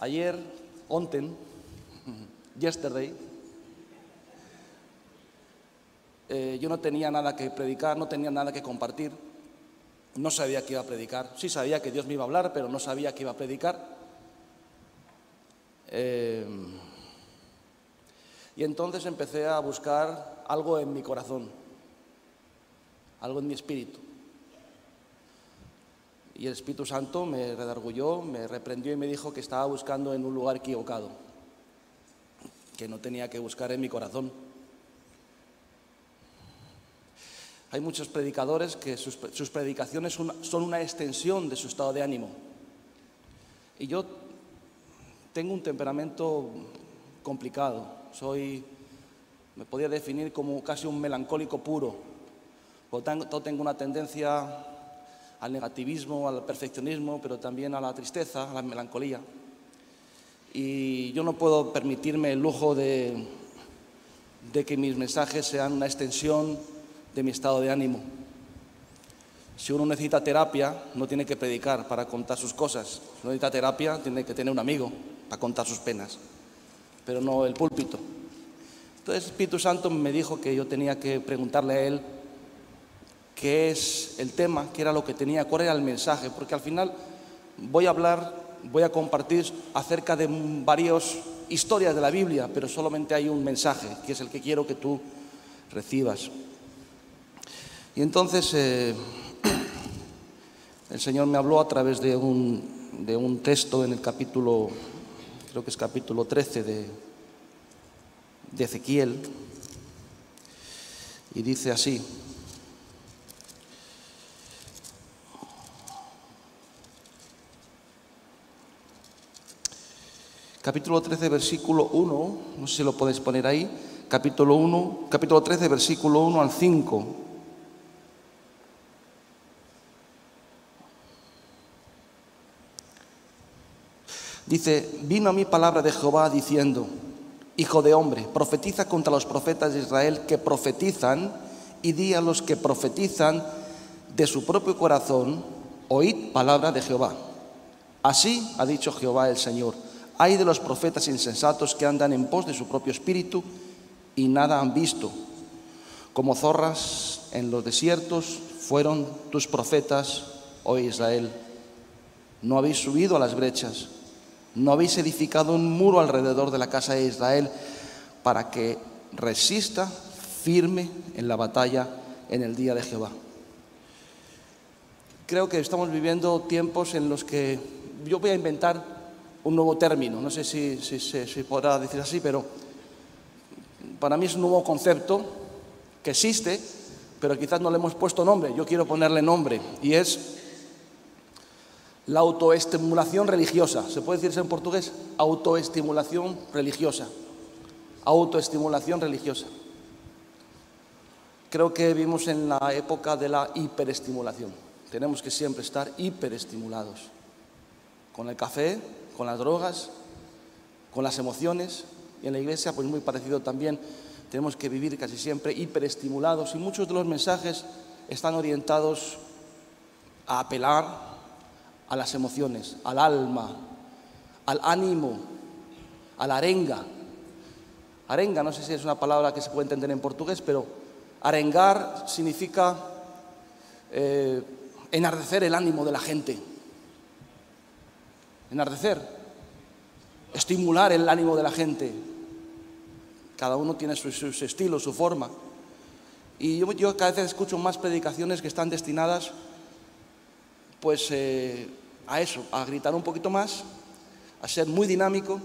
Ayer, yesterday, yo no tenía nada que predicar, no tenía nada que compartir, no sabía que iba a predicar. Sí sabía que Dios me iba a hablar, pero no sabía que iba a predicar. Y entonces empecé a buscar algo en mi corazón, algo en mi espíritu. Y el Espíritu Santo me redargulló, me reprendió y me dijo que estaba buscando en un lugar equivocado, que no tenía que buscar en mi corazón. Hay muchos predicadores que sus predicaciones son una extensión de su estado de ánimo. Y yo tengo un temperamento complicado. Me podría definir como casi un melancólico puro. Por lo tanto, tengo una tendencia al negativismo, al perfeccionismo, pero también a la tristeza, a la melancolía. Y yo no puedo permitirme el lujo de que mis mensajes sean una extensión de mi estado de ánimo. Si uno necesita terapia, no tiene que predicar para contar sus cosas. Si uno necesita terapia, tiene que tener un amigo para contar sus penas, pero no el púlpito. Entonces el Espíritu Santo me dijo que yo tenía que preguntarle a Él qué es el tema, qué era lo que tenía, cuál era el mensaje, porque al final voy a compartir acerca de varias historias de la Biblia, pero solamente hay un mensaje, que es el que quiero que tú recibas. Y entonces el Señor me habló a través de un texto en el capítulo, creo que es capítulo 13 de Ezequiel, y dice así: capítulo 13, versículo 1, no sé si lo podéis poner ahí, capítulo 13, versículo 1 al 5. Dice: vino a mí palabra de Jehová diciendo: Hijo de hombre, profetiza contra los profetas de Israel que profetizan, y di a los que profetizan de su propio corazón: oíd palabra de Jehová. Así ha dicho Jehová el Señor: ay de los profetas insensatos que andan en pos de su propio espíritu y nada han visto. Como zorras en los desiertos fueron tus profetas, oh Israel. No habéis subido a las brechas, no habéis edificado un muro alrededor de la casa de Israel para que resista firme en la batalla en el día de Jehová. Creo que estamos viviendo tiempos en los que yo voy a inventar un nuevo término, no sé si podrá decir así, pero para mí es un nuevo concepto que existe, pero quizás no le hemos puesto nombre. Yo quiero ponerle nombre, y es la autoestimulación religiosa. ¿Se puede decir eso en portugués? Autoestimulación religiosa. Autoestimulación religiosa. Creo que vivimos en la época de la hiperestimulación. Tenemos que siempre estar hiperestimulados. Con el café, con las drogas, con las emociones. Y en la iglesia, pues muy parecido también. Tenemos que vivir casi siempre hiperestimulados. Y muchos de los mensajes están orientados a apelar a las emociones, al alma, al ánimo, a la arenga. Arenga, no sé si es una palabra que se puede entender en portugués, pero arengar significa enardecer el ánimo de la gente. Enardecer, estimular el ánimo de la gente. Cada uno tiene su estilo, su forma. Y yo cada vez escucho más predicaciones que están destinadas pues a eso, a gritar un poquito más, a ser muy dinámico,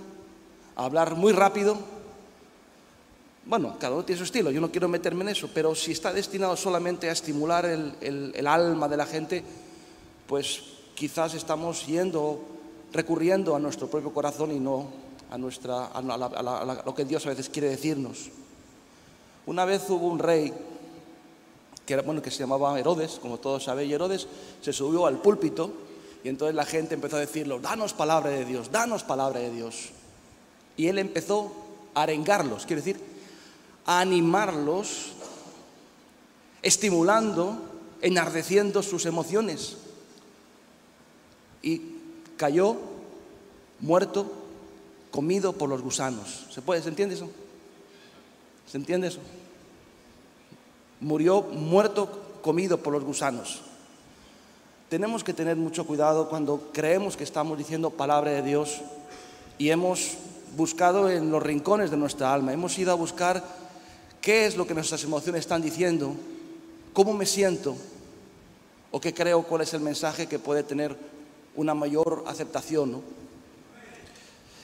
a hablar muy rápido. Bueno, cada uno tiene su estilo, yo no quiero meterme en eso, pero si está destinado solamente a estimular el alma de la gente, pues quizás estamos recurriendo a nuestro propio corazón y no a lo que Dios a veces quiere decirnos. Una vez hubo un rey que se llamaba Herodes, como todos sabéis, y Herodes se subió al púlpito y entonces la gente empezó a decirlo: danos palabra de Dios, danos palabra de Dios. Y él empezó a arengarlos, quiere decir, a animarlos, estimulando, enardeciendo sus emociones. Y cayó muerto comido por los gusanos. ¿Se entiende eso? ¿Se entiende eso? Murió muerto, comido por los gusanos. Tenemos que tener mucho cuidado cuando creemos que estamos diciendo palabra de Dios y hemos buscado en los rincones de nuestra alma, hemos ido a buscar qué es lo que nuestras emociones están diciendo, cómo me siento o qué creo, cuál es el mensaje que puede tener una mayor aceptación, ¿no?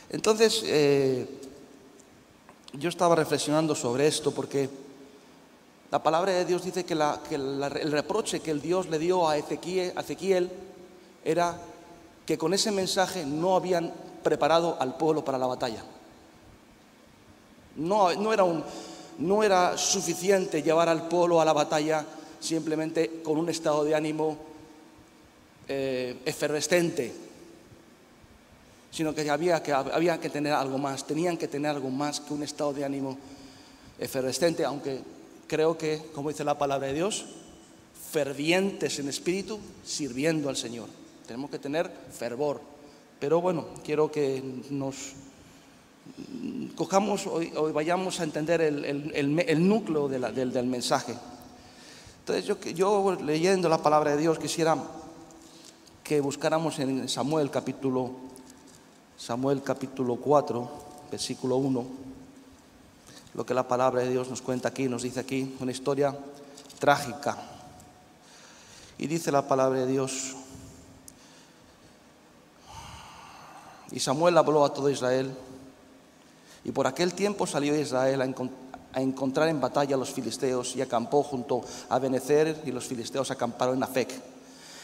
Entonces, yo estaba reflexionando sobre esto porque la palabra de Dios dice que el reproche que el Dios le dio a Ezequiel era que con ese mensaje no habían preparado al pueblo para la batalla. No era suficiente llevar al pueblo a la batalla simplemente con un estado de ánimo efervescente, sino que había que tener algo más, tenían que tener algo más que un estado de ánimo efervescente, aunque creo que, como dice la palabra de Dios, fervientes en espíritu, sirviendo al Señor. Tenemos que tener fervor. Pero bueno, quiero que nos cojamos hoy vayamos a entender el núcleo del mensaje. Entonces yo leyendo la palabra de Dios quisiera que buscáramos en Samuel capítulo 4, versículo 1, lo que la palabra de Dios nos cuenta aquí, nos dice aquí, una historia trágica. Y dice la palabra de Dios: y Samuel habló a todo Israel, y por aquel tiempo salió Israel a encontrar en batalla a los filisteos, y acampó junto a Benecer, y los filisteos acamparon en Afec.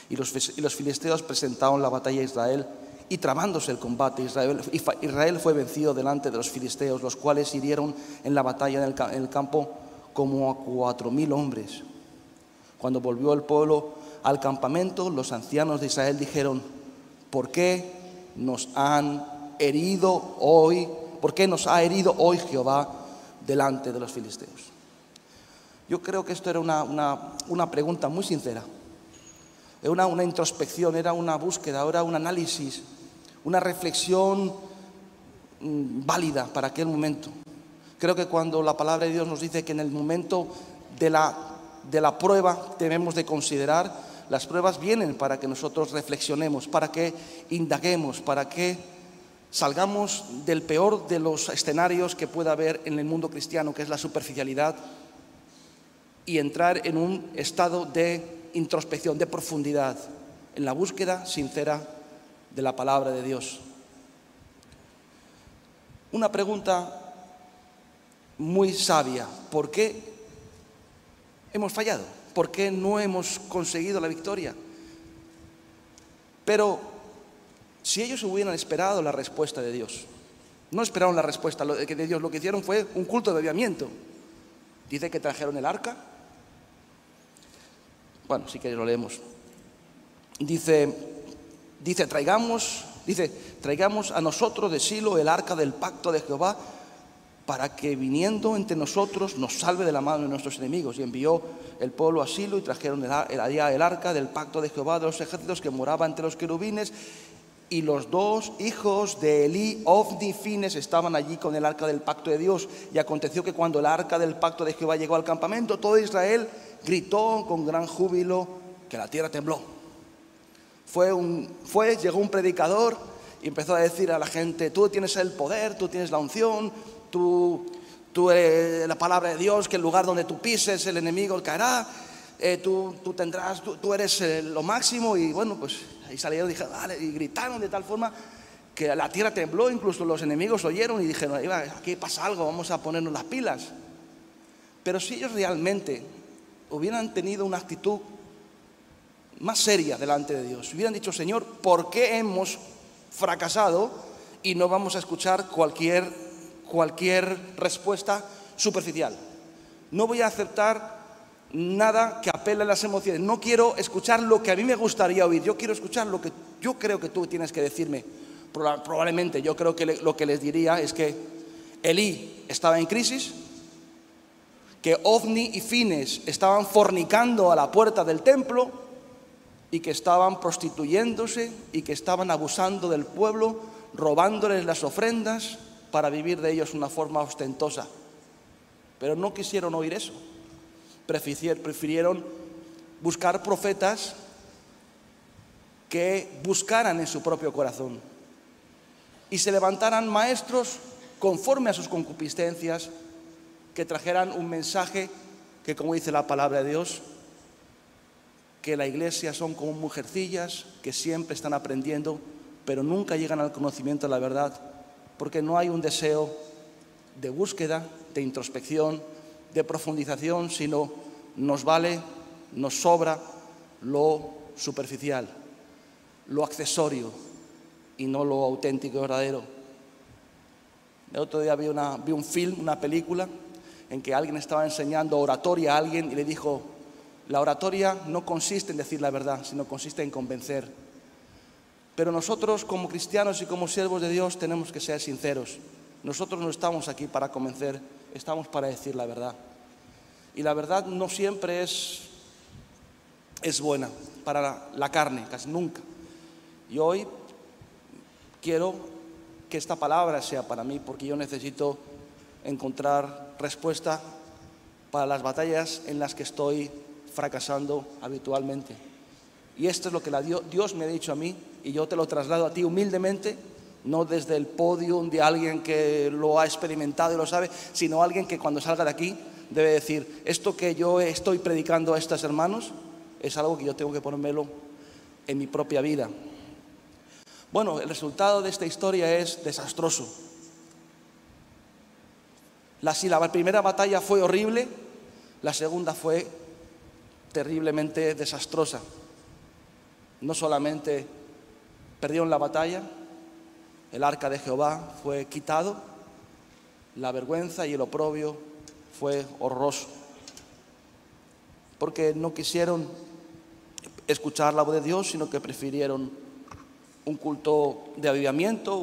Y los filisteos presentaron la batalla a Israel, y trabándose el combate, Israel fue vencido delante de los filisteos, los cuales hirieron en la batalla en el campo como a 4,000 hombres. Cuando volvió el pueblo al campamento, los ancianos de Israel dijeron: ¿por qué nos han herido hoy? ¿Por qué nos ha herido hoy Jehová delante de los filisteos? Yo creo que esto era una pregunta muy sincera. Era una introspección, era una búsqueda, era un análisis, una reflexión válida para aquel momento. Creo que cuando la palabra de Dios nos dice que en el momento de la prueba debemos de considerar, las pruebas vienen para que nosotros reflexionemos, para que indaguemos, para que salgamos del peor de los escenarios que pueda haber en el mundo cristiano, que es la superficialidad, y entrar en un estado de introspección, de profundidad, en la búsqueda sincera de la palabra de Dios. Una pregunta muy sabia: ¿por qué hemos fallado? ¿Por qué no hemos conseguido la victoria? Pero si ellos hubieran esperado la respuesta de Dios, no esperaron la respuesta de Dios, lo que hicieron fue un culto de aviamiento. Dice que trajeron el arca. Bueno, sí que lo leemos. Dice, traigamos a nosotros de Silo el arca del pacto de Jehová, para que viniendo entre nosotros nos salve de la mano de nuestros enemigos. Y envió el pueblo a Silo y trajeron el arca del pacto de Jehová de los ejércitos, que moraba entre los querubines. Y los 2 hijos de Elí, Ofni y Fines, estaban allí con el arca del pacto de Dios. Y aconteció que cuando el arca del pacto de Jehová llegó al campamento, todo Israel gritó con gran júbilo, que la tierra tembló. Llegó un predicador y empezó a decir a la gente: tú tienes el poder, tú tienes la unción, tú eres la palabra de Dios, que el lugar donde tú pises el enemigo caerá, tú eres lo máximo. Y bueno, pues ahí salieron y dijeron, vale, y gritaron de tal forma que la tierra tembló. Incluso los enemigos oyeron y dijeron: aquí pasa algo, vamos a ponernos las pilas. Pero si ellos realmente hubieran tenido una actitud más seria delante de Dios, hubieran dicho: Señor, ¿por qué hemos fracasado? Y no vamos a escuchar cualquier respuesta superficial. No voy a aceptar nada que apele a las emociones. No quiero escuchar lo que a mí me gustaría oír. Yo quiero escuchar lo que yo creo que tú tienes que decirme. Probablemente yo creo que lo que les diría es que Elí estaba en crisis, que Ofni y Fines estaban fornicando a la puerta del templo, y que estaban prostituyéndose y que estaban abusando del pueblo robándoles las ofrendas para vivir de ellos una forma ostentosa. Pero no quisieron oír eso. Prefirieron buscar profetas que buscaran en su propio corazón y se levantaran maestros conforme a sus concupiscencias, que trajeran un mensaje que, como dice la palabra de Dios, que la iglesia son como mujercillas que siempre están aprendiendo, pero nunca llegan al conocimiento de la verdad, porque no hay un deseo de búsqueda, de introspección, de profundización, sino nos vale, nos sobra lo superficial, lo accesorio y no lo auténtico y verdadero. El otro día vi un film, una película, en que alguien estaba enseñando oratoria a alguien y le dijo: la oratoria no consiste en decir la verdad, sino consiste en convencer. Pero nosotros, como cristianos y como siervos de Dios, tenemos que ser sinceros. Nosotros no estamos aquí para convencer, estamos para decir la verdad. Y la verdad no siempre es buena para la carne, casi nunca. Y hoy quiero que esta palabra sea para mí, porque yo necesito encontrar respuesta para las batallas en las que estoy fracasando habitualmente. Y esto es lo que Dios me ha dicho a mí, y yo te lo traslado a ti humildemente, no desde el podio de alguien que lo ha experimentado y lo sabe, sino alguien que cuando salga de aquí debe decir: esto que yo estoy predicando a estos hermanos es algo que yo tengo que ponérmelo en mi propia vida. Bueno, el resultado de esta historia es desastroso. Si la primera batalla fue horrible, la segunda fue terriblemente desastrosa. No solamente perdieron la batalla, el arca de Jehová fue quitado, la vergüenza y el oprobio fue horroroso, porque no quisieron escuchar la voz de Dios, sino que prefirieron un culto de avivamiento,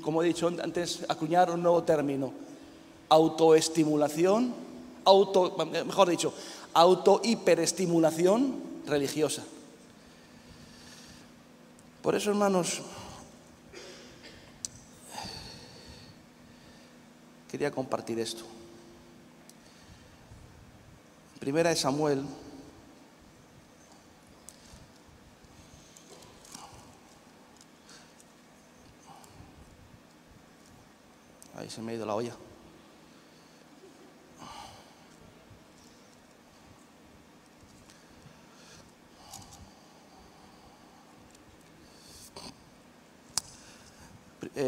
como he dicho antes, acuñar un nuevo término: autoestimulación, autohiperestimulación religiosa. Por eso, hermanos, quería compartir esto. Primera de Samuel, ahí se me ha ido la olla.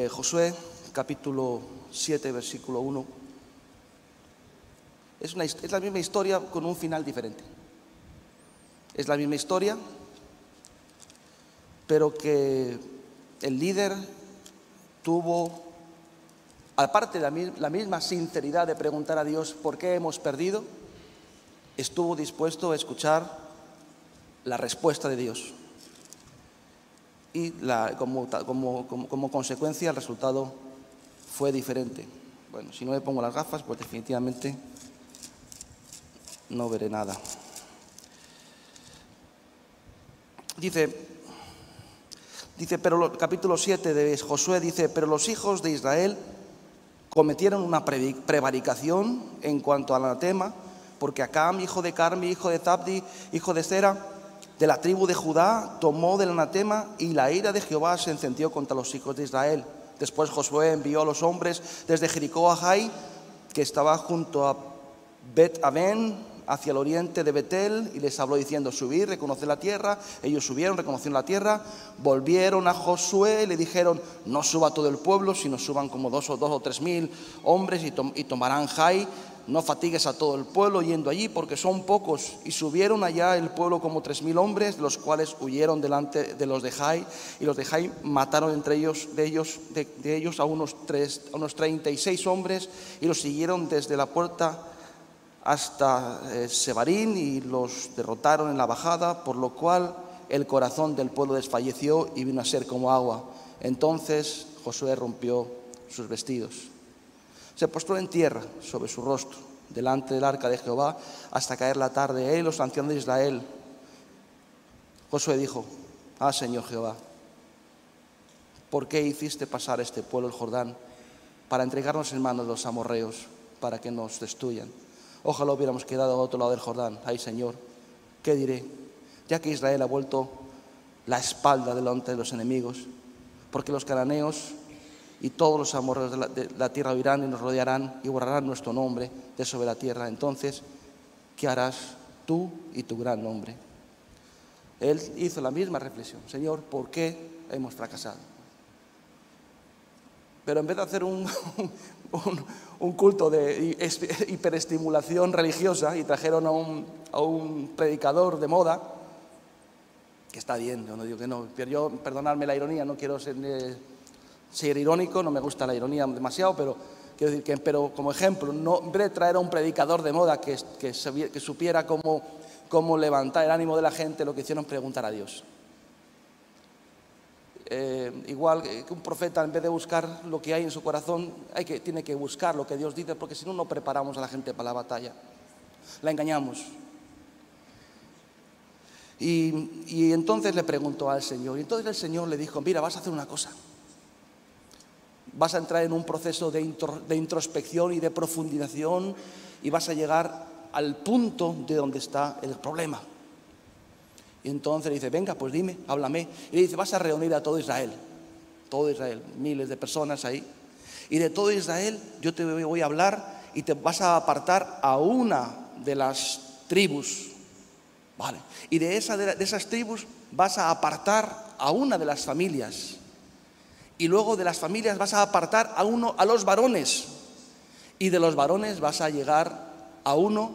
Josué, capítulo 7, versículo 1. Es la misma historia con un final diferente. Es la misma historia, pero que el líder tuvo, aparte de la misma sinceridad de preguntar a Dios por qué hemos perdido, estuvo dispuesto a escuchar la respuesta de Dios. Y como consecuencia el resultado fue diferente. Bueno, si no me pongo las gafas, pues definitivamente no veré nada. Dice, pero capítulo 7 de Josué dice: pero los hijos de Israel cometieron una prevaricación en cuanto al anatema, porque Acam, hijo de Carmi, hijo de Zabdi, hijo de Zera, de la tribu de Judá, tomó del anatema, y la ira de Jehová se encendió contra los hijos de Israel. Después Josué envió a los hombres desde Jericó a Jai, que estaba junto a Bet-Aven, hacia el oriente de Betel, y les habló diciendo: subid, reconoced la tierra. Ellos subieron, reconocieron la tierra, volvieron a Josué y le dijeron: no suba todo el pueblo, sino suban como 2 o 3 mil hombres y tomarán Jai. No fatigues a todo el pueblo yendo allí, porque son pocos. Y subieron allá el pueblo como 3,000 hombres, los cuales huyeron delante de los de Jai, y los de Jai mataron de ellos a unos 36 hombres, y los siguieron desde la puerta hasta Sebarín, y los derrotaron en la bajada, por lo cual el corazón del pueblo desfalleció y vino a ser como agua. Entonces Josué rompió sus vestidos, se postró en tierra sobre su rostro delante del arca de Jehová hasta caer la tarde. Él y los ancianos de Israel. Josué dijo: Señor Jehová, ¿por qué hiciste pasar este pueblo el Jordán para entregarnos en manos de los amorreos, para que nos destruyan? Ojalá hubiéramos quedado al otro lado del Jordán. Ay, Señor, ¿qué diré? Ya que Israel ha vuelto la espalda delante de los enemigos, porque los cananeos y todos los amorreos de la tierra huirán y nos rodearán y borrarán nuestro nombre de sobre la tierra. Entonces, ¿qué harás tú y tu gran nombre? Él hizo la misma reflexión. Señor, ¿por qué hemos fracasado? Pero en vez de hacer un culto de hiperestimulación religiosa y trajeron a un predicador de moda, que está bien, yo no digo que no, pero yo, perdonadme la ironía, no quiero ser irónico, no me gusta la ironía demasiado, pero quiero decir pero como ejemplo, no, en vez de traer a un predicador de moda que supiera cómo levantar el ánimo de la gente, lo que hicieron preguntar a Dios. Igual que un profeta, en vez de buscar lo que hay en su corazón, tiene que buscar lo que Dios dice, porque si no, no preparamos a la gente para la batalla, la engañamos. Y entonces le preguntó al Señor, y entonces el Señor le dijo, mira, vas a hacer una cosa, vas a entrar en un proceso de introspección y de profundización, y vas a llegar al punto de donde está el problema. Y entonces le dice, venga, pues dime, háblame. Y le dice, vas a reunir a todo Israel, miles de personas ahí. Y de todo Israel yo te voy a hablar y te vas a apartar a una de las tribus. Vale. Y de esas tribus vas a apartar a una de las familias. Y luego de las familias vas a apartar a los varones. Y de los varones vas a llegar a uno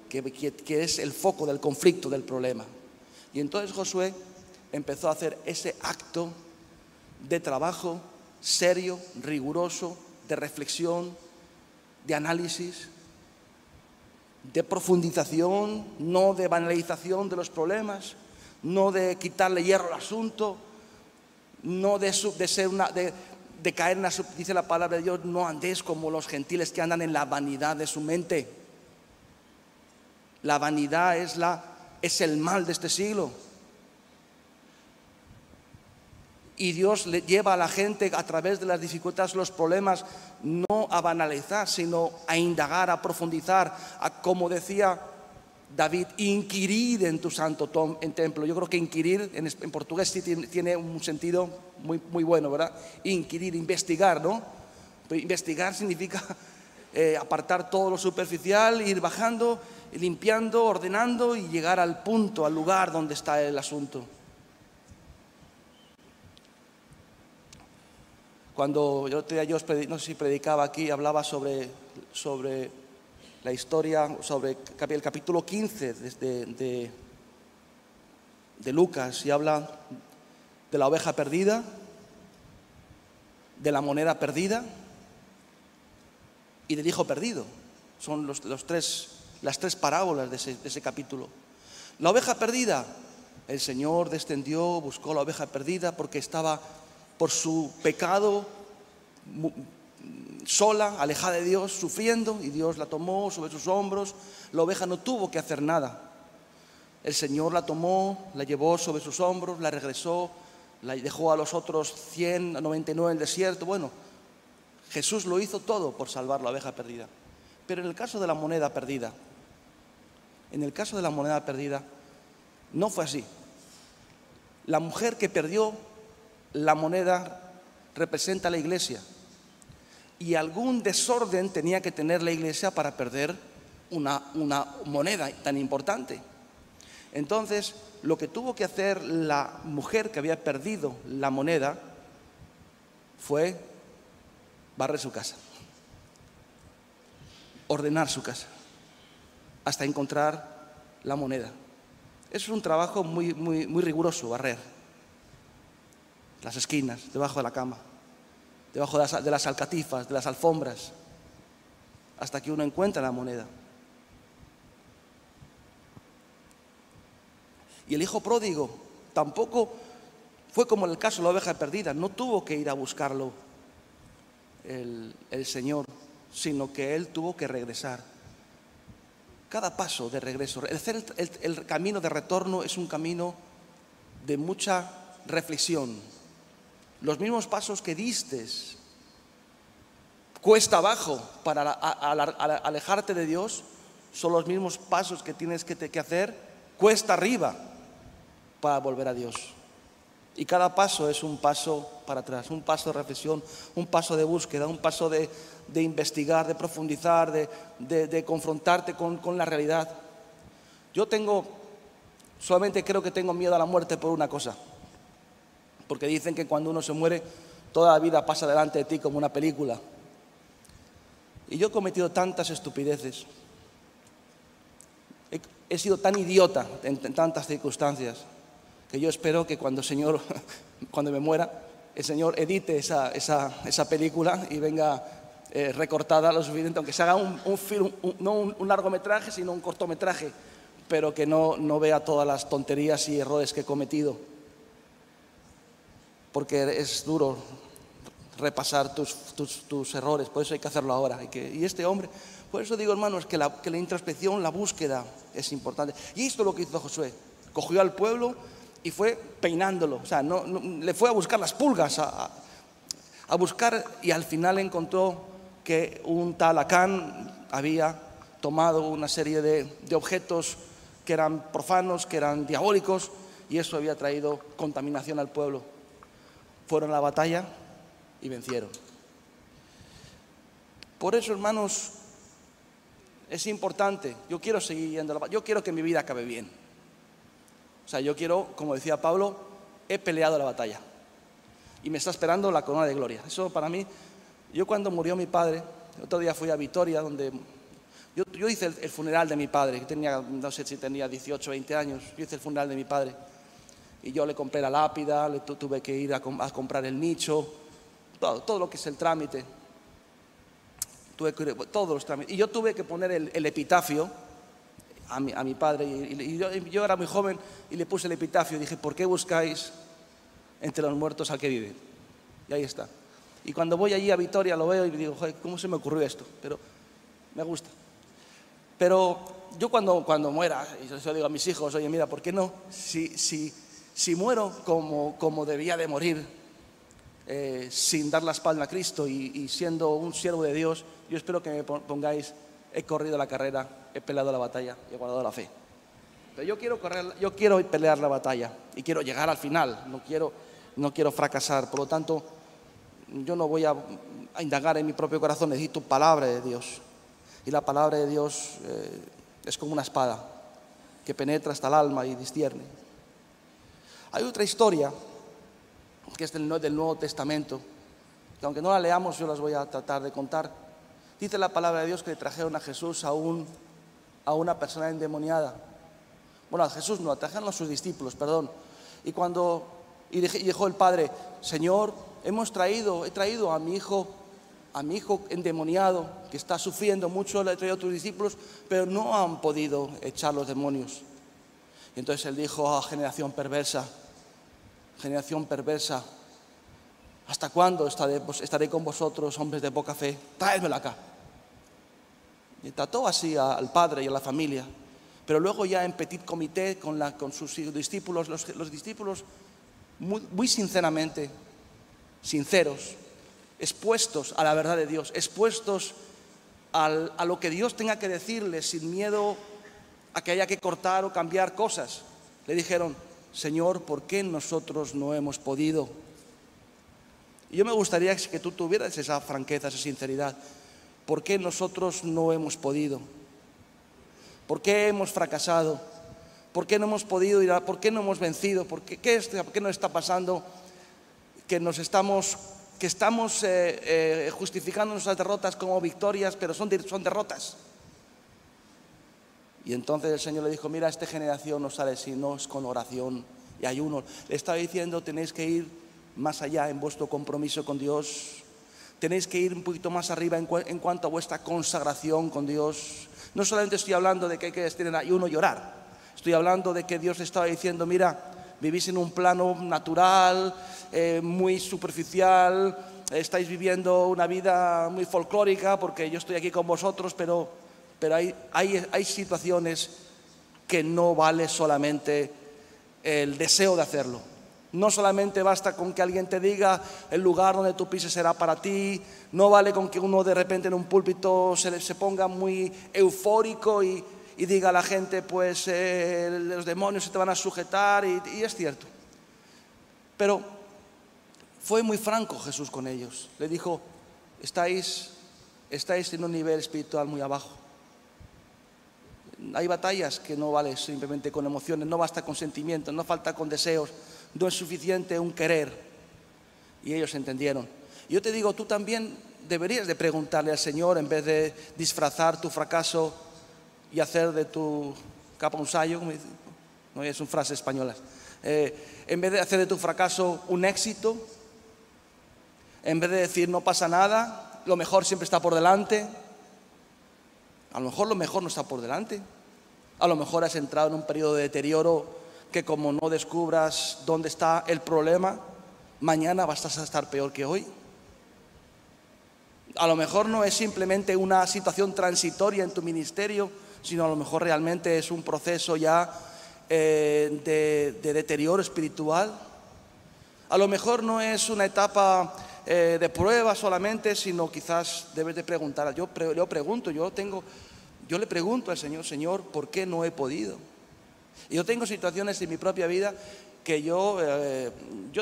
que es el foco del conflicto, del problema. Y entonces Josué empezó a hacer ese acto de trabajo serio, riguroso, de reflexión, de análisis, de profundización, no de banalización de los problemas, no de quitarle hierro al asunto, no de caer en dice la palabra de Dios, no andéis como los gentiles que andan en la vanidad de su mente. La vanidad es el mal de este siglo. Y Dios le lleva a la gente a través de las dificultades, los problemas, no a banalizar, sino a indagar, a profundizar, a, como decía David, inquirir en tu santo templo. Yo creo que inquirir en portugués sí tiene un sentido muy bueno, ¿verdad? Inquirir, investigar, ¿no? Pero investigar significa apartar todo lo superficial, ir bajando, limpiando, ordenando y llegar al punto, al lugar donde está el asunto. Cuando yo no sé si predicaba aquí, hablaba sobre la historia, sobre el capítulo 15 de Lucas, y habla de la oveja perdida, de la moneda perdida y del hijo perdido. Son las tres parábolas de ese capítulo. La oveja perdida, el Señor descendió, buscó la oveja perdida porque estaba por su pecado sola, alejada de Dios, sufriendo, y Dios la tomó sobre sus hombros. La oveja no tuvo que hacer nada. El Señor la tomó, la llevó sobre sus hombros, la regresó, la dejó a los otros 99 en el desierto. Bueno, Jesús lo hizo todo por salvar la oveja perdida. Pero en el caso de la moneda perdida, no fue así. La mujer que perdió la moneda representa a la iglesia, y algún desorden tenía que tener la iglesia para perder una moneda tan importante. Entonces, lo que tuvo que hacer la mujer que había perdido la moneda fue barrer su casa, ordenar su casa, hasta encontrar la moneda. Eso es un trabajo muy riguroso, barrer las esquinas, debajo de la cama, debajo de las alcatifas, de las alfombras, hasta que uno encuentra la moneda. Y el hijo pródigo tampoco fue como en el caso de la oveja perdida, no tuvo que ir a buscarlo el Señor, sino que él tuvo que regresar. Cada paso de regreso, el camino de retorno es un camino de mucha reflexión. Los mismos pasos que distes cuesta abajo para alejarte de Dios son los mismos pasos que tienes que hacer cuesta arriba para volver a Dios. Y cada paso es un paso para atrás, un paso de reflexión, un paso de búsqueda, un paso de investigar, de profundizar, de confrontarte con la realidad. Yo solamente creo que tengo miedo a la muerte por una cosa. Porque dicen que cuando uno se muere, toda la vida pasa delante de ti como una película. Y yo he cometido tantas estupideces. He sido tan idiota en tantas circunstancias que yo espero que cuando me muera, el Señor edite esa película y venga recortada lo suficiente, aunque se haga no un largometraje, sino un cortometraje, pero que no vea todas las tonterías y errores que he cometido. Porque es duro repasar tus errores, por eso hay que hacerlo ahora. Y este hombre, por eso digo, hermanos, que la introspección, la búsqueda es importante. Y esto es lo que hizo Josué. Cogió al pueblo y fue peinándolo, o sea, le fue a buscar las pulgas, a buscar, y al final encontró que un tal Acán había tomado una serie de objetos que eran profanos, que eran diabólicos, y eso había traído contaminación al pueblo. Fueron a la batalla y vencieron. Por eso, hermanos, es importante. Yo quiero seguir yendo a la batalla. Yo quiero que mi vida acabe bien. O sea, yo quiero, como decía Pablo, he peleado la batalla y me está esperando la corona de gloria. Eso para mí, yo cuando murió mi padre, el otro día fui a Vitoria, donde yo hice el funeral de mi padre, que no sé si tenía 18 o 20 años, yo hice el funeral de mi padre. Y yo le compré la lápida, tuve que ir a comprar el nicho, todo lo que es el trámite. Todos los trámites. Y yo tuve que poner el epitafio a mi padre. Y yo era muy joven y le puse el epitafio. Dije, ¿por qué buscáis entre los muertos al que vive? Y ahí está. Y cuando voy allí a Vitoria lo veo y digo, joder, ¿cómo se me ocurrió esto? Pero me gusta. Pero yo cuando muera, y yo digo a mis hijos, oye, mira, ¿por qué no? Si muero como debía de morir, sin dar la espalda a Cristo y siendo un siervo de Dios, yo espero que me pongáis, he corrido la carrera, he peleado la batalla y he guardado la fe. Pero yo quiero pelear la batalla y quiero llegar al final, no quiero fracasar. Por lo tanto, yo no voy a indagar en mi propio corazón, necesito palabra de Dios. Y la palabra de Dios es como una espada que penetra hasta el alma y discierne. Hay otra historia que es del Nuevo Testamento, que aunque no la leamos, yo las voy a tratar de contar. Dice la palabra de Dios que le trajeron a Jesús a una persona endemoniada. Bueno, a Jesús no, trajeron a sus discípulos, perdón. Y dijo el padre, Señor, he traído a mi hijo endemoniado, que está sufriendo mucho, le he traído a tus discípulos, pero no han podido echar los demonios. Y entonces él dijo, generación perversa, ¿hasta cuándo estaré con vosotros, hombres de poca fe? Tráedmelo acá. Y trató así al padre y a la familia. Pero luego ya en petit comité con sus discípulos, los discípulos muy sinceramente, sinceros, expuestos a la verdad de Dios, expuestos a lo que Dios tenga que decirles, sin miedo a que haya que cortar o cambiar cosas. Le dijeron, Señor, ¿por qué nosotros no hemos podido? Y yo me gustaría que tú tuvieras esa franqueza, esa sinceridad. ¿Por qué nosotros no hemos podido? ¿Por qué hemos fracasado? ¿Por qué no hemos podido ir? ¿Por qué no hemos vencido? ¿Por qué nos está pasando que estamos justificando nuestras derrotas como victorias, pero son derrotas? Y entonces el Señor le dijo, mira, esta generación no sale si no es con oración y ayuno. Le estaba diciendo, tenéis que ir más allá en vuestro compromiso con Dios. Tenéis que ir un poquito más arriba en cuanto a vuestra consagración con Dios. No solamente estoy hablando de que hay que estar en ayuno y orar. Estoy hablando de que Dios le estaba diciendo, mira, vivís en un plano natural, muy superficial, estáis viviendo una vida muy folclórica porque yo estoy aquí con vosotros, pero hay situaciones que no vale solamente el deseo de hacerlo. No solamente basta con que alguien te diga el lugar donde tú pises será para ti. No vale con que uno de repente en un púlpito se ponga muy eufórico y diga a la gente, pues los demonios se te van a sujetar, y es cierto. Pero fue muy franco Jesús con ellos. Le dijo, estáis en un nivel espiritual muy abajo. Hay batallas que no vale simplemente con emociones, no basta con sentimientos, no falta con deseos, no es suficiente un querer. Y ellos entendieron. Y yo te digo, tú también deberías de preguntarle al Señor, en vez de disfrazar tu fracaso y hacer de tu capa un sayo, no son frases españolas, en vez de hacer de tu fracaso un éxito, en vez de decir no pasa nada, lo mejor siempre está por delante. A lo mejor lo mejor no está por delante. A lo mejor has entrado en un periodo de deterioro que, como no descubras dónde está el problema, mañana vas a estar peor que hoy. A lo mejor no es simplemente una situación transitoria en tu ministerio, sino a lo mejor realmente es un proceso ya de deterioro espiritual. A lo mejor no es una etapa de prueba solamente, sino quizás debes de preguntar. Yo le pregunto al Señor, Señor, ¿por qué no he podido? Y yo tengo situaciones en mi propia vida que yo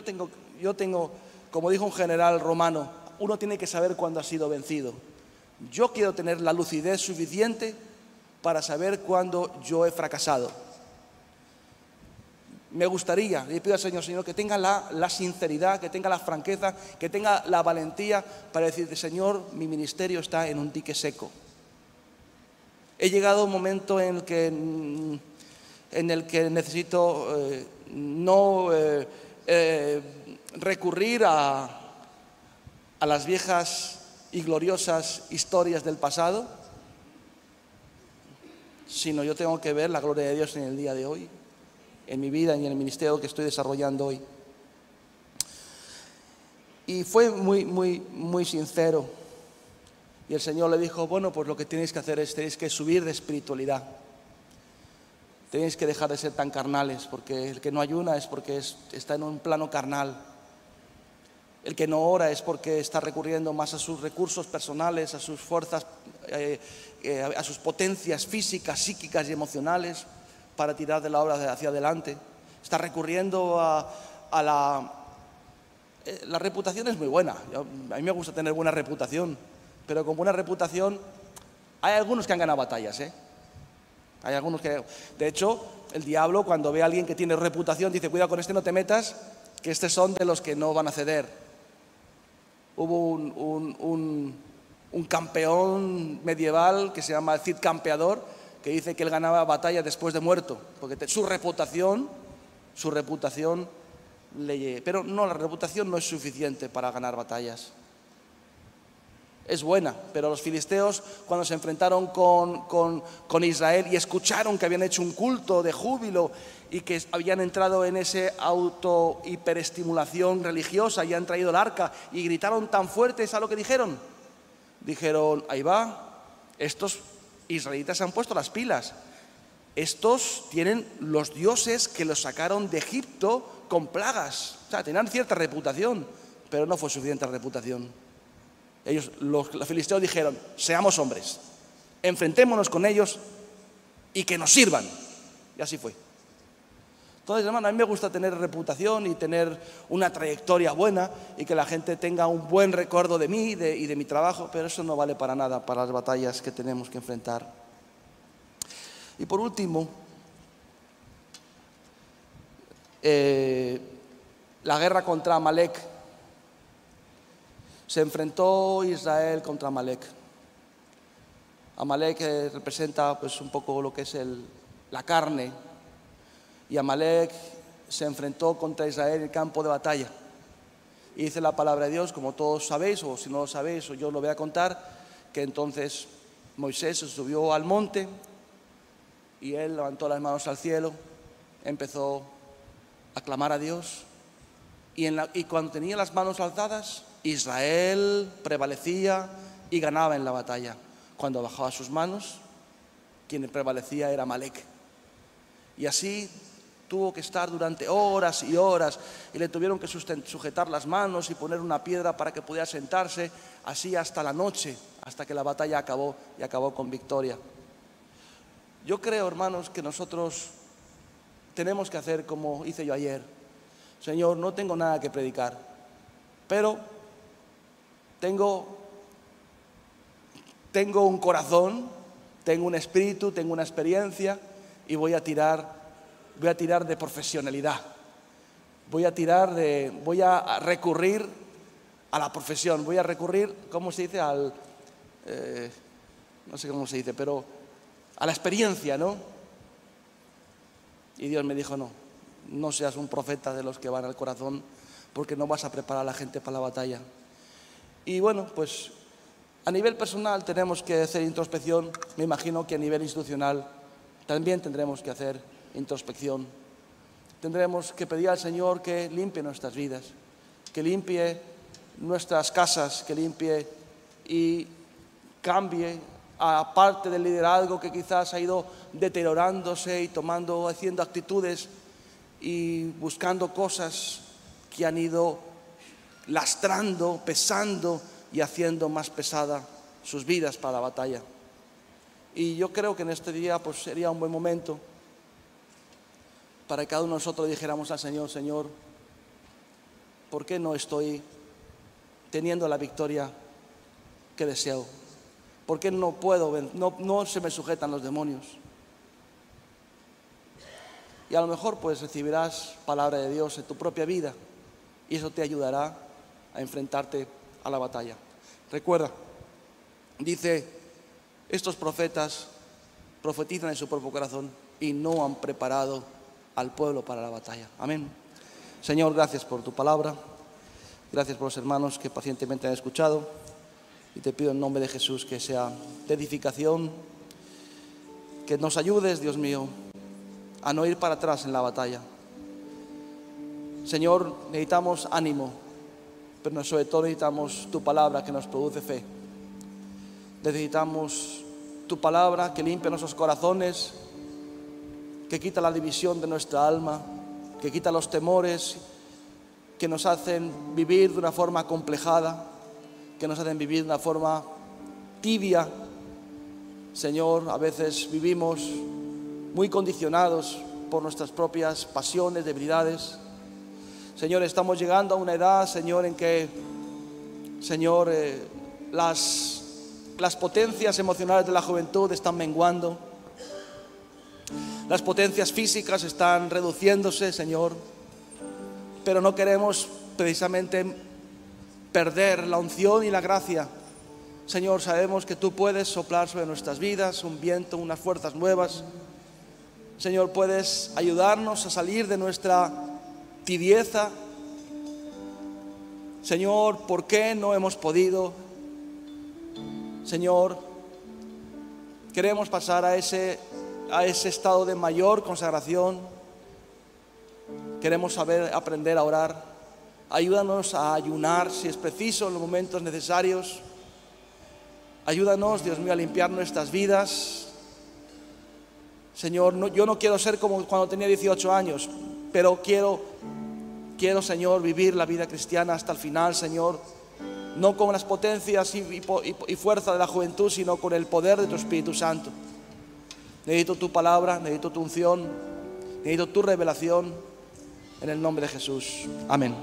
tengo, como dijo un general romano, uno tiene que saber cuándo ha sido vencido. Yo quiero tener la lucidez suficiente para saber cuándo yo he fracasado. Me gustaría, le pido al Señor, Señor, que tenga la sinceridad, que tenga la franqueza, que tenga la valentía para decirte, Señor, mi ministerio está en un dique seco. He llegado a un momento en el que necesito no recurrir a las viejas y gloriosas historias del pasado, sino yo tengo que ver la gloria de Dios en el día de hoy, en mi vida y en el ministerio que estoy desarrollando hoy. Y fue muy sincero. Y el Señor le dijo, bueno, pues lo que tenéis que hacer es, tenéis que subir de espiritualidad. Tenéis que dejar de ser tan carnales, porque el que no ayuna es porque está en un plano carnal. El que no ora es porque está recurriendo más a sus recursos personales, a sus fuerzas, a sus potencias físicas, psíquicas y emocionales para tirar de la obra hacia adelante. Está recurriendo a la reputación es muy buena. A mí me gusta tener buena reputación, pero con buena reputación hay algunos que han ganado batallas, Hay algunos que... De hecho, el diablo, cuando ve a alguien que tiene reputación, dice, cuidado con este, no te metas, que estos son de los que no van a ceder. Hubo un campeón medieval que se llama el Cid Campeador, que dice que él ganaba batallas después de muerto, porque su reputación pero no, la reputación no es suficiente para ganar batallas. Es buena, pero los filisteos, cuando se enfrentaron con Israel y escucharon que habían hecho un culto de júbilo y que habían entrado en ese hiperestimulación religiosa y han traído el arca y gritaron tan fuerte, ¿sabes lo que dijeron? Dijeron, ahí va, estos israelitas se han puesto las pilas. Estos tienen los dioses que los sacaron de Egipto con plagas. O sea, tenían cierta reputación, pero no fue suficiente reputación. Ellos, los filisteos, dijeron, seamos hombres, enfrentémonos con ellos y que nos sirvan. Y así fue. Entonces, hermano, a mí me gusta tener reputación y tener una trayectoria buena y que la gente tenga un buen recuerdo de mí y de mi trabajo, pero eso no vale para nada para las batallas que tenemos que enfrentar. Y por último, la guerra contra Amalek. Se enfrentó Israel contra Amalek. Amalek representa pues un poco lo que es la carne, y Amalek se enfrentó contra Israel en el campo de batalla. Y dice la palabra de Dios, como todos sabéis, o si no lo sabéis, o yo lo voy a contar, que entonces Moisés se subió al monte y él levantó las manos al cielo, empezó a clamar a Dios, y cuando tenía las manos alzadas, Israel prevalecía y ganaba en la batalla. Cuando bajaba sus manos, quien prevalecía era Amalek. Y así tuvo que estar durante horas y horas y le tuvieron que sujetar las manos y poner una piedra para que pudiera sentarse, así hasta la noche, hasta que la batalla acabó y acabó con victoria. Yo creo, hermanos, que nosotros tenemos que hacer como hice yo ayer. Señor, no tengo nada que predicar, pero tengo un corazón, tengo un espíritu, tengo una experiencia y voy a tirar de profesionalidad. Voy a recurrir a la profesión, voy a recurrir, ¿cómo se dice? No sé cómo se dice, pero a la experiencia, ¿no? Y Dios me dijo, no seas un profeta de los que van al corazón, porque no vas a preparar a la gente para la batalla. Y bueno, pues a nivel personal tenemos que hacer introspección. Me imagino que a nivel institucional también tendremos que hacer introspección. Tendremos que pedir al Señor que limpie nuestras vidas, que limpie nuestras casas, que limpie y cambie a parte del liderazgo que quizás ha ido deteriorándose y haciendo actitudes y buscando cosas que han ido lastrando, pesando y haciendo más pesada sus vidas para la batalla. Y yo creo que en este día pues sería un buen momento para que cada uno de nosotros dijéramos al Señor, Señor, ¿por qué no estoy teniendo la victoria que deseo? ¿Por qué no puedo? No se me sujetan los demonios. Y a lo mejor pues recibirás palabra de Dios en tu propia vida y eso te ayudará a enfrentarte a la batalla. Recuerda, dice, estos profetas profetizan en su propio corazón y no han preparado al pueblo para la batalla. Amén. Señor, gracias por tu palabra. Gracias por los hermanos que pacientemente han escuchado. Y te pido en nombre de Jesús que sea de edificación, que nos ayudes, Dios mío, a no ir para atrás en la batalla. Señor, necesitamos ánimo, pero sobre todo necesitamos tu palabra que nos produce fe. Necesitamos tu palabra que limpia nuestros corazones, que quita la división de nuestra alma, que quita los temores que nos hacen vivir de una forma acomplejada, que nos hacen vivir de una forma tibia. Señor, a veces vivimos muy condicionados por nuestras propias pasiones, debilidades. Señor, estamos llegando a una edad, Señor, en que, Señor, las potencias emocionales de la juventud están menguando. Las potencias físicas están reduciéndose, Señor, pero no queremos precisamente perder la unción y la gracia. Señor, sabemos que tú puedes soplar sobre nuestras vidas un viento, unas fuerzas nuevas. Señor, puedes ayudarnos a salir de nuestra tibieza. Señor, ¿por qué no hemos podido? Señor, queremos pasar a ese estado de mayor consagración. Queremos aprender a orar. Ayúdanos a ayunar si es preciso en los momentos necesarios. Ayúdanos, Dios mío, a limpiar nuestras vidas. Señor, yo no quiero ser como cuando tenía 18 años, pero quiero, Señor, vivir la vida cristiana hasta el final, Señor. No con las potencias y fuerza de la juventud, sino con el poder de tu Espíritu Santo. Necesito tu palabra, necesito tu unción, necesito tu revelación. En el nombre de Jesús. Amén.